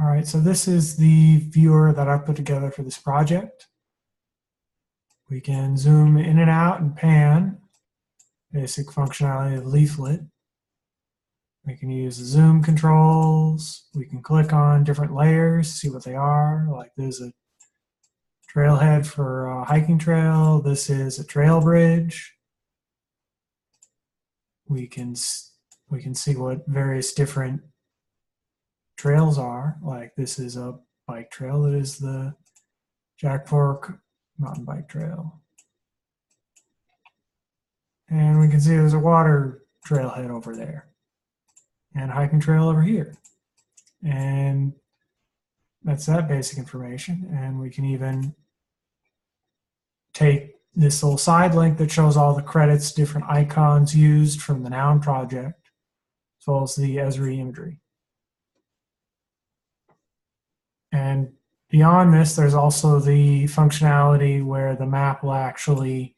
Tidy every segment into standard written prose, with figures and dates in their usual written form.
All right, so this is the viewer that I put together for this project. We can zoom in and out and pan, basic functionality of leaflet. We can use the zoom controls. We can click on different layers, see what they are. Like there's a trailhead for a hiking trail. This is a trail bridge. We can see what various different trails are. Like this is a bike trail. That is the Jack Fork mountain bike trail. And we can see there's a water trailhead over there and a hiking trail over here. And that's that basic information. And we can even take this little side link that shows all the credits, different icons used from the Noun project, as well as the Esri imagery. And beyond this, there's also the functionality where the map will actually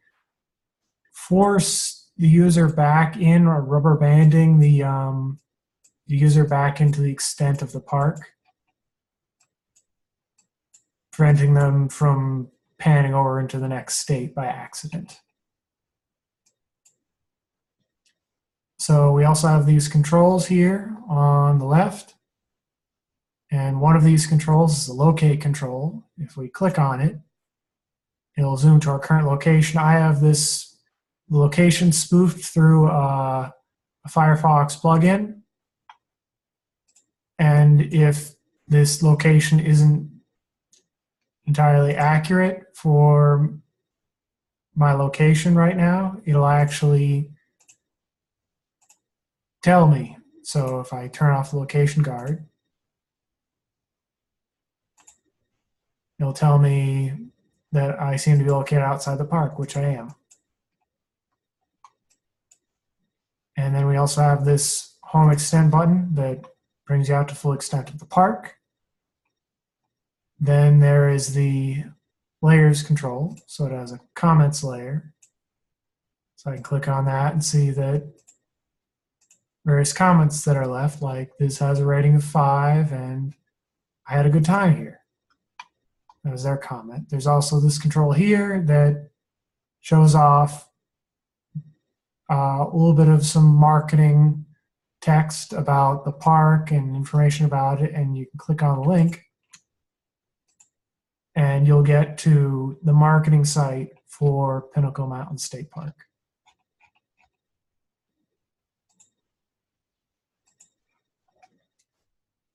force the user back in, or rubber banding the user back into the extent of the park, preventing them from panning over into the next state by accident. So we also have these controls here on the left. And one of these controls is the locate control. If we click on it, it'll zoom to our current location. I have this location spoofed through a Firefox plugin. And if this location isn't entirely accurate for my location right now, it'll actually tell me. So if I turn off the location guard, it'll tell me that I seem to be located outside the park, which I am. And then we also have this home extend button that brings you out to full extent of the park. Then there is the layers control. So it has a comments layer. So I can click on that and see that various comments that are left, like this has a rating of 5 and I had a good time here. That was their comment. There's also this control here that shows off a little bit of some marketing text about the park and information about it, and you can click on the link and you'll get to the marketing site for Pinnacle Mountain State Park.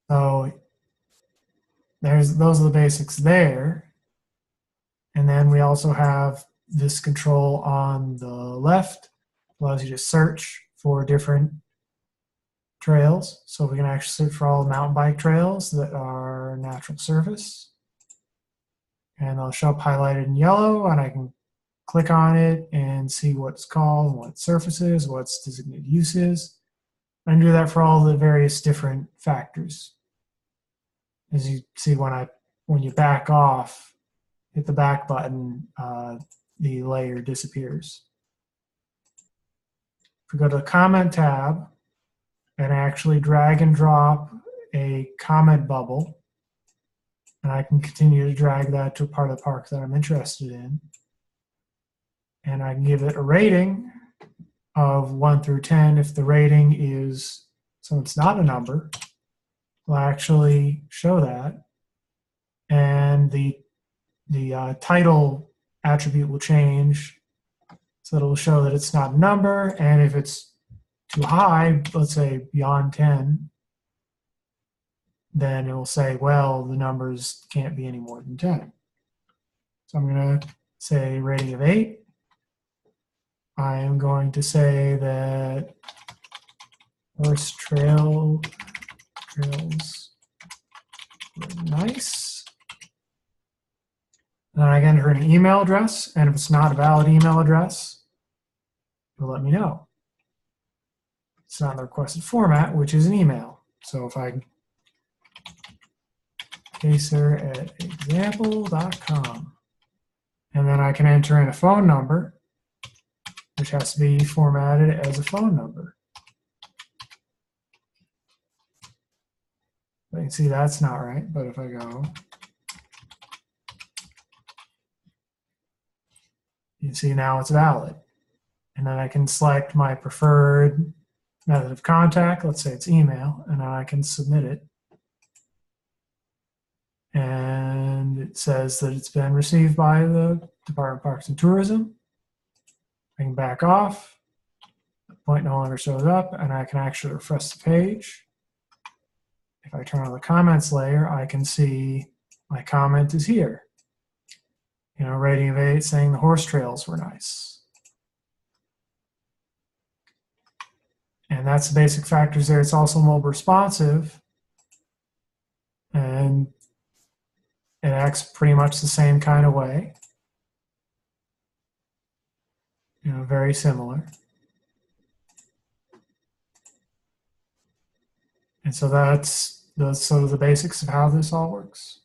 So those are the basics there. And then we also have this control on the left, allows you to search for different trails. So we can actually search for all the mountain bike trails that are natural surface. And they'll show up highlighted in yellow, and I can click on it and see what it's called, what surface is, what its designated use is. I can do that for all the various different factors. As you see, when you back off, hit the back button, the layer disappears. If we go to the comment tab and actually drag and drop a comment bubble, and I can continue to drag that to a part of the park that I'm interested in. And I can give it a rating of 1 through 10. If the rating is, so it's not a number, will actually show that. And the title attribute will change. So it'll show that it's not a number. And if it's too high, let's say beyond 10, then it will say, well, the numbers can't be any more than 10. So I'm going to say rating of 8. I am going to say that horse trails were nice. And then I can enter an email address, and if it's not a valid email address, it'll let me know. It's not the requested format, which is an email. So if I caser@example.com. And then I can enter in a phone number, which has to be formatted as a phone number. You can see that's not right, but if I go, you can see now it's valid. And then I can select my preferred method of contact. Let's say it's email, and then I can submit it. And it says that it's been received by the Department of Parks and Tourism. I can back off. The point no longer shows up, and I can actually refresh the page. If I turn on the comments layer, I can see my comment is here. You know, rating of 8 saying the horse trails were nice. And that's the basic factors there. It's also mobile responsive. And it acts pretty much the same kind of way. You know, very similar. And so that's sort of the basics of how this all works.